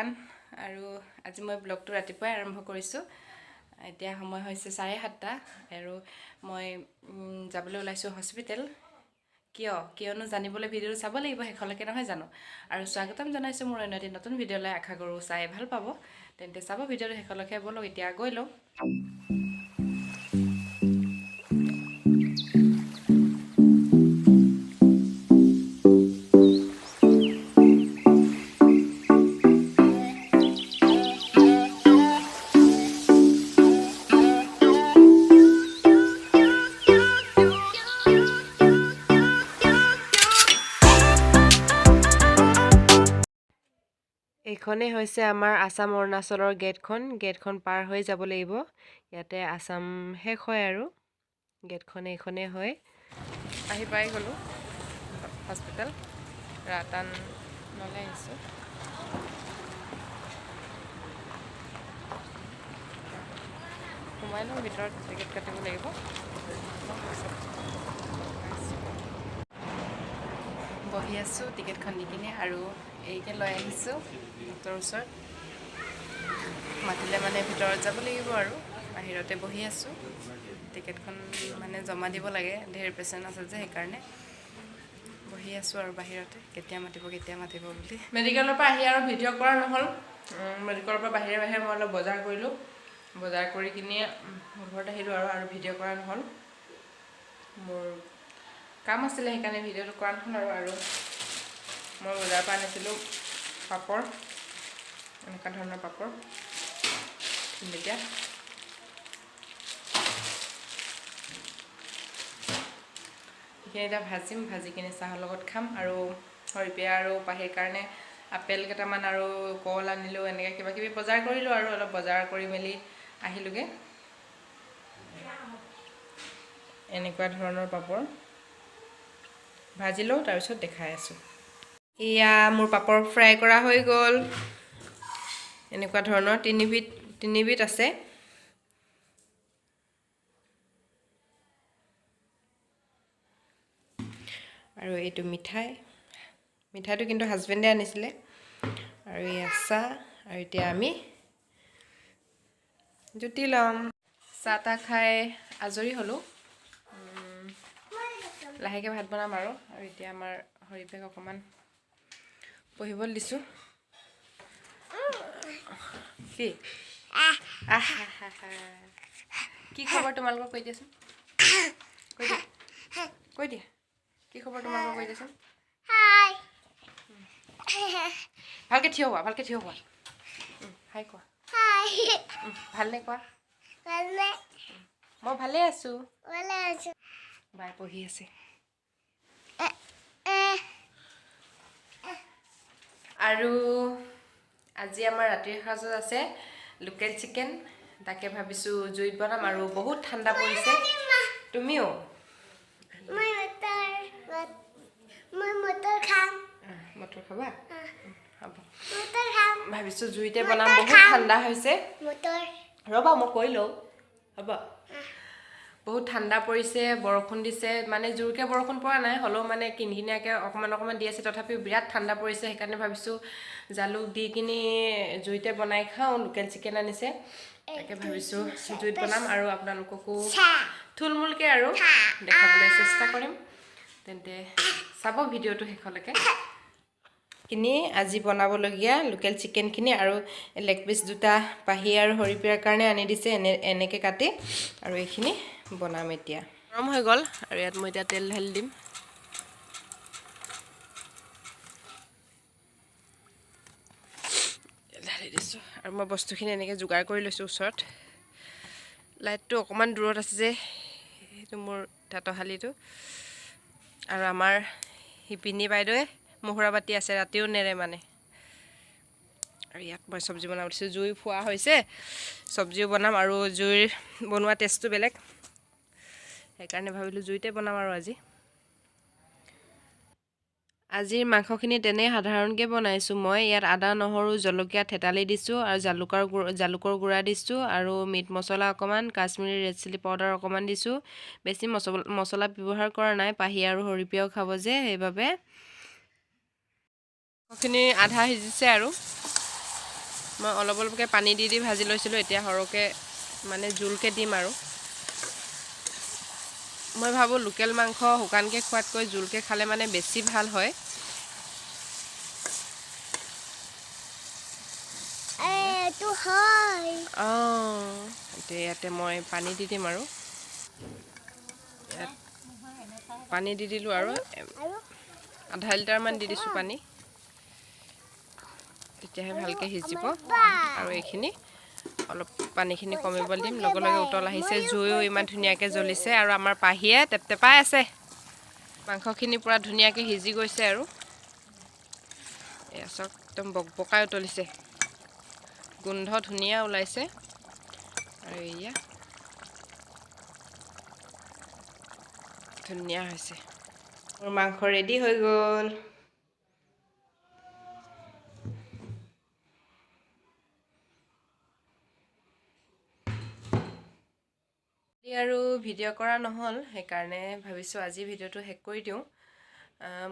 Everyone আৰু আজি মই ব্লগটো ৰাতিপুৱাই আৰম্ভ কৰিছোঁ। এতিয়া সময় হৈছে 7:30 আৰু মই যাবলৈ ওলাইছোঁ হস্পিটেল। কিয়নো জানিবলৈ ভিডিঅ'টো চাব লাগিব শেষলৈকে, নহয় জানো? আৰু স্বাগতম জনাইছোঁ মোৰ অন্য এটি নতুন ভিডিঅ'লৈ। আশা কৰোঁ চাই ভাল পাব। তেন্তে চাব ভিডিঅ'টো শেষলৈকে। ব'লক এতিয়া গৈ লওঁ। এইখনেই হৈছে আমাৰ আসাম অৰুণাচলৰ গেটখন পাৰ হৈ যাব লাগিব। ইয়াতে আসাম শেষ হয় আৰু গেটখন এইখনেই হয়। আহি পাই গ'লোঁ হস্পিটেল। ৰাতানলৈ আহিছোঁ। সোমাই লওঁ ভিতৰত, টিকেট কাটিব লাগিব। বহি আছোঁ টিকেটখন দি কিনে, আৰু এইকে লৈ আহিছোঁ ডক্টৰৰ ওচৰত। মাতিলে মানে ভিতৰত যাব লাগিব আৰু বাহিৰতে বহি আছোঁ। টিকেটখন মানে জমা দিব লাগে, ধেৰ পেচেণ্ট আছে যে, সেইকাৰণে বহি আছোঁ আৰু বাহিৰতে। কেতিয়া মাতিব বুলি। মেডিকেলৰ পৰা আহি আৰু ভিডিঅ' কৰা নহ'ল। মেডিকেলৰ পৰা বাহিৰে মই অলপ বজাৰ কৰিলোঁ। বজাৰ কৰি কিনি ঘৰত আহিলোঁ আৰু ভিডিঅ' কৰা নহ'ল। মোৰ কাম আছিলে, সেইকাৰণে ভিডিঅ'টো কৰা নহ'ল। আৰু মই বজাৰৰ পৰা আনিছিলোঁ পাপৰ, এনেকুৱা ধৰণৰ পাপৰ। এতিয়া সেইখিনি এতিয়া ভাজি কিনি চাহৰ লগত খাম। আৰু হৰিপ্ৰিয়া আৰু পাহিৰ কাৰণে আপেল কেইটামান আৰু কল আনিলোঁ। এনেকৈ কিবা কিবি বজাৰ কৰিলোঁ আৰু অলপ বজাৰ কৰি মেলি আহিলোঁগৈ। এনেকুৱা ধৰণৰ পাপৰ ভাজি লওঁ, তাৰপিছত দেখাই আছোঁ। এয়া মোৰ পাপৰ ফ্ৰাই কৰা হৈ গ'ল। এনেকুৱা ধৰণৰ তিনিবিধ আছে। আৰু এইটো মিঠাইটো কিন্তু হাজবেণ্ডে আনিছিলে। আৰু এই চাহ, আৰু এতিয়া আমি জুতি ল'ম। চাহ তাহ খাই আজৰি হ'লোঁ। লাহেকৈ ভাত বনাম আৰু এতিয়া আমাৰ হৰিপ্ৰিয়াক অকণমান পঢ়িবলৈ দিছোঁ। কি খবৰ তোমালোকৰ কৈ দিয়াচোন, কৈ দিয়া কি খবৰ তোমালোকৰ কৈ দিয়াচোন। ভালকৈ থিয় হোৱা। হাই কোৱা। ভালনে কোৱা। মই ভালে আছোঁ। বাই পঢ়ি আছে। আৰু আজি আমাৰ ৰাতিৰ সাজত আছে লোকেল চিকেন। তাকে ভাবিছোঁ জুইত বনাম। আৰু বহুত ঠাণ্ডা পৰিছে। তুমিও মটৰ খাবা? হ'ব, ভাবিছোঁ জুইতে বনাম। বহুত ঠাণ্ডা হৈছে। ৰ'বা মই কৈ লওঁ। হ'ব, বহুত ঠাণ্ডা পৰিছে। বৰষুণ দিছে, মানে জোৰকৈ বৰষুণ পৰা নাই, হ'লেও মানে কিনকিনীয়াকৈ অকণমান দি আছে। তথাপিও বিৰাট ঠাণ্ডা পৰিছে। সেইকাৰণে ভাবিছোঁ জালুক দি কিনি জুইতে বনাই খাওঁ। লোকেল চিকেন আনিছে, তাকে ভাবিছোঁ জুইত বনাম আৰু আপোনালোককো থুলমূলকৈ আৰু দেখাবলৈ চেষ্টা কৰিম। তেন্তে চাব ভিডিঅ'টো শেষলৈকে। আজি বনাবলগীয়া লোকেল চিকেনখিনি আৰু লেগ পিচ দুটা পাহি আৰু হৰিপ্ৰিয়াৰ কাৰণে আনি দিছে, এনেকৈ কাটি। আৰু এইখিনি বনাম এতিয়া। গৰম হৈ গ'ল আৰু ইয়াত মই এতিয়া তেল ঢালি দিম। ঢালি দিছোঁ আৰু মই বস্তুখিনি এনেকৈ যোগাৰ কৰি লৈছোঁ ওচৰত। লাইটটো অকণমান দূৰত আছে যে, সেইটো মোৰ তাঁতশালীটো। আৰু আমাৰ শিপিনী বাইদেৱে মুহুৰা বাতি আছে, ৰাতিও নেৰে মানে। আৰু ইয়াত মই চব্জি বনাব দিছোঁ। জুই ফুৱা হৈছে, চব্জিও বনাম। আৰু জুইৰ বনোৱা টেষ্টটো বেলেগ, সেইকাৰণে ভাবিলোঁ জুইতে বনাম। আৰু আজিৰ মাংসখিনি তেনেই সাধাৰণকৈ বনাইছোঁ মই। ইয়াত আদা নহৰু জলকীয়া থেতালি দিছোঁ, আৰু জালুকৰ গুড়া দিছোঁ, আৰু মিট মছলা অকণমান, কাশ্মীৰী ৰেড চিলি পাউডাৰ অকণমান দিছোঁ। বেছি মছলা ব্যৱহাৰ কৰা নাই, পাহি আৰু হৰিপ্ৰিয়াও খাব যে, সেইবাবে মাংসখিনি আধা সিজিছে আৰু মই অলপ অলপকৈ পানী দি ভাজি লৈছিলোঁ, এতিয়া সৰহকৈ মানে জোলকৈ দিম আৰু। মই ভাবোঁ লোকেল মাংস শুকানকৈ খোৱাতকৈ জোলকৈ খালে মানে বেছি ভাল হয়। এতিয়া ইয়াতে মই পানী দি দিম আৰু ইয়াত পানী দি দিলোঁ আৰু আধা লিটাৰমান দি দিছোঁ পানী, তেতিয়াহে ভালকৈ সিজিব। আৰু এইখিনি অলপ পানীখিনি কমিব দিম। লগে লগে উতল আহিছে, জুইও ইমান ধুনীয়াকৈ জ্বলিছে আৰু আমাৰ পাহিয়ে টেপটেপাই আছে। মাংসখিনি পূৰা ধুনীয়াকৈ সিজি গৈছে আৰু এয়া চাওক একদম বকবকাই উতলিছে, গোন্ধ ধুনীয়া ওলাইছে। আৰু এয়া ধুনীয়া হৈছে, মোৰ মাংস ৰেডি হৈ গ'ল। আৰু ভিডিঅ' কৰা নহ'ল, সেইকাৰণে ভাবিছোঁ আজি ভিডিঅ'টো শেষ কৰি দিওঁ।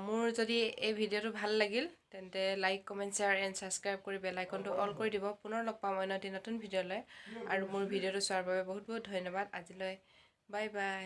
মোৰ যদি এই ভিডিঅ'টো ভাল লাগিল তেন্তে like, comment, share and subscribe কৰি বেল আইকনটো অল কৰি দিব। পুনৰ লগ পাম অন্য এটি নতুন ভিডিঅ'লৈ। আৰু মোৰ ভিডিঅ'টো চোৱাৰ বাবে বহুত বহুত ধন্যবাদ। আজিলৈ বাই বাই।